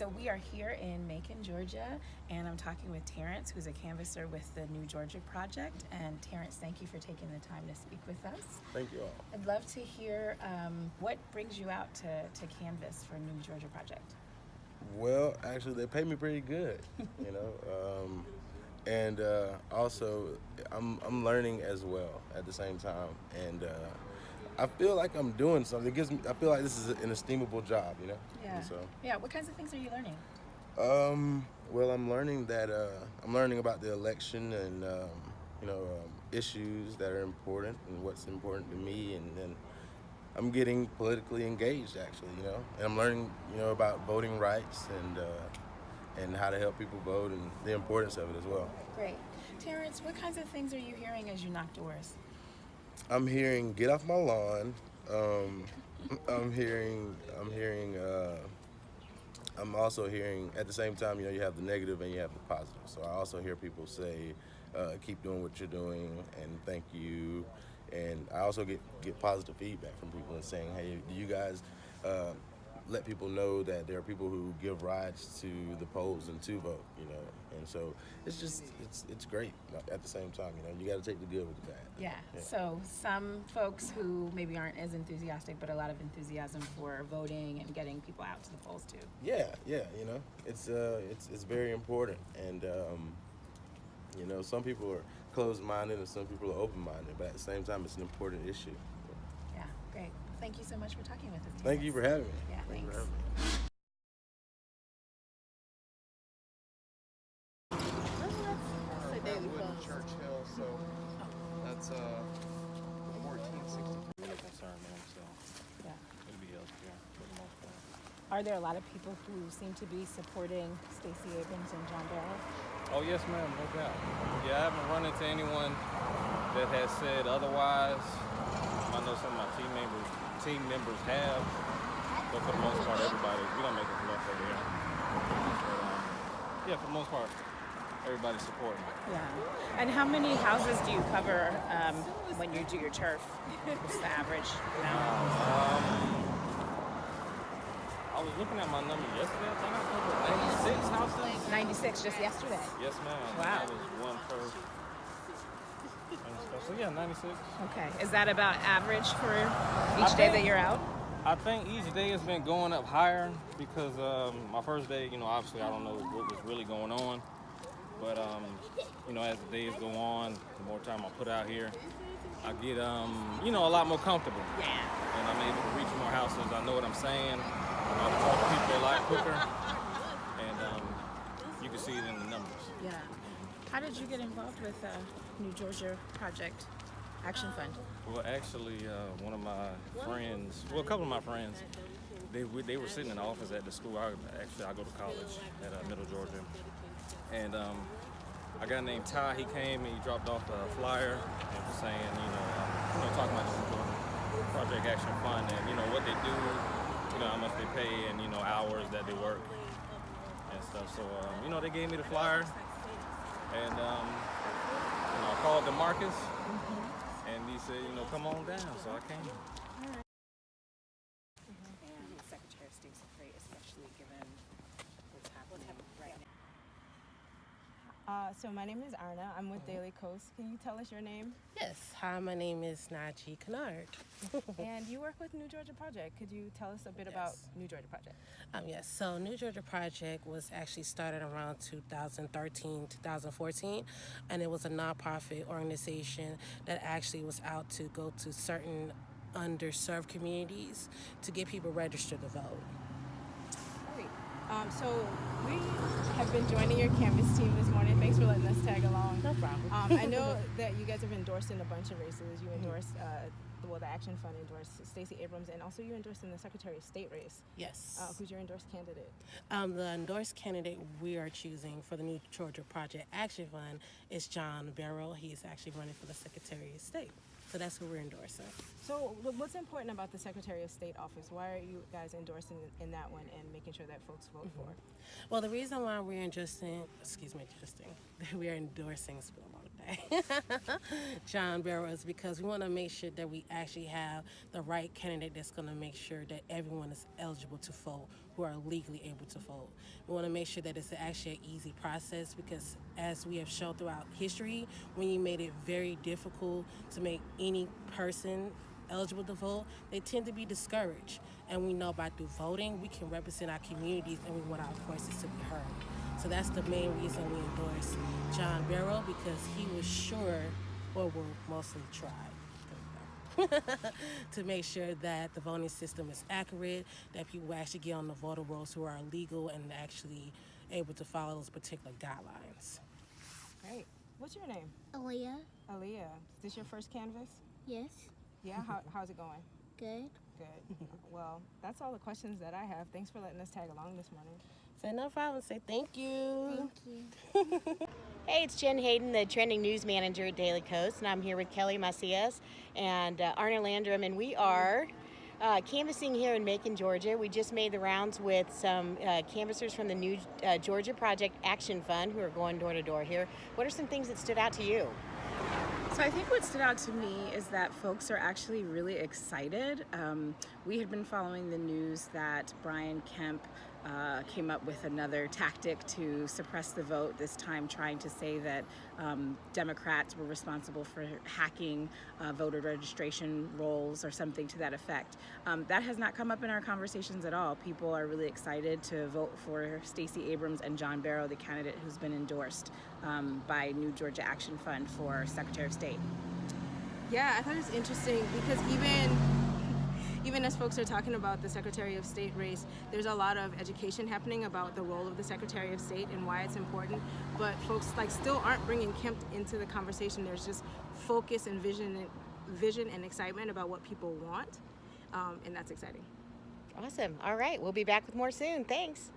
So we are here in Macon, Georgia, and I'm talking with Terrence, who's a canvasser with the New Georgia Project. And Terrence, thank you for taking the time to speak with us. Thank you all. I'd love to hear what brings you out to canvas for New Georgia Project. Well, actually, they pay me pretty good, you know, and also I'm learning as well at the same time, and I feel like I'm doing something. It gives me. I feel like this is an esteemable job, you know. Yeah. And so. Yeah. What kinds of things are you learning? Well, I'm learning that I'm learning about the election and issues that are important and what's important to me, and then I'm getting politically engaged, actually, you know, and I'm learning, you know, about voting rights and how to help people vote and the importance of it as well. Great. Terrence, what kinds of things are you hearing as you knock doors? I'm hearing "Get off my lawn." I'm also hearing at the same time, you know, you have the negative and you have the positive. So I also hear people say, "Keep doing what you're doing," and "Thank you." And I also get positive feedback from people and saying, "Hey, do you guys let people know that there are people who give rides to the polls and to vote?" You know, and so it's great. At the same time, you know, you got to take the good with the bad. Yeah. So some folks who maybe aren't as enthusiastic, but a lot of enthusiasm for voting and getting people out to the polls too. Yeah, you know, it's very important, and you know, some people are closed-minded and some people are open-minded, but at the same time, it's an important issue. Yeah, great. Thank you so much for talking with us. Thank you for having me. Yeah, Thank you thanks. for having me. Church Hill, so that's 1460. Really concerned with him, so Yeah. it'll be healthcare for the most part. Are there a lot of people who seem to be supporting Stacey Abrams and John Barrow? Oh yes, ma'am, no doubt. Yeah, I haven't run into anyone that has said otherwise. I know some of my team members have, but for the most part, everybody, we don't make it left over here. But, yeah, for the most part, everybody's supporting. Yeah. And how many houses do you cover when you do your turf? What's the average amount? I was looking at my numbers yesterday. I think I covered 96 houses. 96 just yesterday. Yes, ma'am. Wow. That was one per. So yeah, 96. Okay. Is that about average for each day that you're out? I think each day has been going up higher because my first day, you know, obviously I don't know what was really going on. But, you know, as the days go on, the more time I put out here, I get, you know, a lot more comfortable. Yeah. And I'm able to reach more houses. I know what I'm saying. I can talk to people a lot quicker. And you can see it in the numbers. Yeah. How did you get involved with New Georgia Project Action Fund? Well, actually, one of my friends, well, a couple of my friends, they were sitting in the office at the school. I go to college at Middle Georgia. And a guy named Ty, he came and he dropped off a flyer and was saying, you know, talking about the New Georgia Project Action Fund and, you know, what they do, you know, how much they pay and, you know, hours that they work and stuff. So, you know, they gave me the flyer and, you know, I called DeMarcus and he said, you know, come on down. So I came. Secretary of State's afraid, especially given what's happening right now. So my name is Irna. I'm with Daily Coast. Can you tell us your name? Yes. Hi, my name is Najee Kennard. And you work with New Georgia Project. Could you tell us a bit about New Georgia Project? Yes. So New Georgia Project was actually started around 2013, 2014, and it was a nonprofit organization that actually was out to go to certain underserved communities to get people registered to vote. Great. So we have been joining your Canvas team this morning. Thanks for letting us tag along. No problem. I know that you guys have endorsed in a bunch of races. You endorsed, the Action Fund endorsed Stacey Abrams, and also you endorsed in the Secretary of State race. Yes. Who's your endorsed candidate? The endorsed candidate we are choosing for the New Georgia Project Action Fund is John Barrow. He's actually running for the Secretary of State. So that's who we're endorsing. So what's important about the Secretary of State office? Why are you guys endorsing in that one and making sure that folks vote for? Well, the reason why we're we are endorsing, spit all of John Barrow is because we want to make sure that we actually have the right candidate that's going to make sure that everyone is eligible to vote who are legally able to vote. We want to make sure that it's actually an easy process because as we have shown throughout history, when you made it very difficult to make any person eligible to vote, they tend to be discouraged. And we know by through voting, we can represent our communities and we want our voices to be heard. So that's the main reason we endorse John Barrow because he was sure, or will mostly try, to make sure that the voting system is accurate, that people actually get on the voter rolls who are legal and actually able to follow those particular guidelines. Great. What's your name? Aaliyah. Aaliyah. Is this your first canvas? Yes. Yeah. How's it going? Good. Good. Well, that's all the questions that I have. Thanks for letting us tag along this morning. Say no problem. Say thank you. Thank you. Hey, it's Jen Hayden, the trending news manager at Daily Coast, and I'm here with Kelly Macías and Irna Landrum, and we are canvassing here in Macon, Georgia. We just made the rounds with some canvassers from the new Georgia Project Action Fund who are going door to door here. What are some things that stood out to you? So I think what stood out to me is that folks are actually really excited. We had been following the news that Brian Kemp came up with another tactic to suppress the vote, this time trying to say that Democrats were responsible for hacking voter registration rolls or something to that effect. That has not come up in our conversations at all. People are really excited to vote for Stacey Abrams and John Barrow, the candidate who's been endorsed by New Georgia Action Fund for Secretary of State. Yeah, I thought it was interesting because even as folks are talking about the Secretary of State race, there's a lot of education happening about the role of the Secretary of State and why it's important. But folks still aren't bringing Kemp into the conversation. There's just focus and vision and excitement about what people want, and that's exciting. Awesome. All right, we'll be back with more soon. Thanks.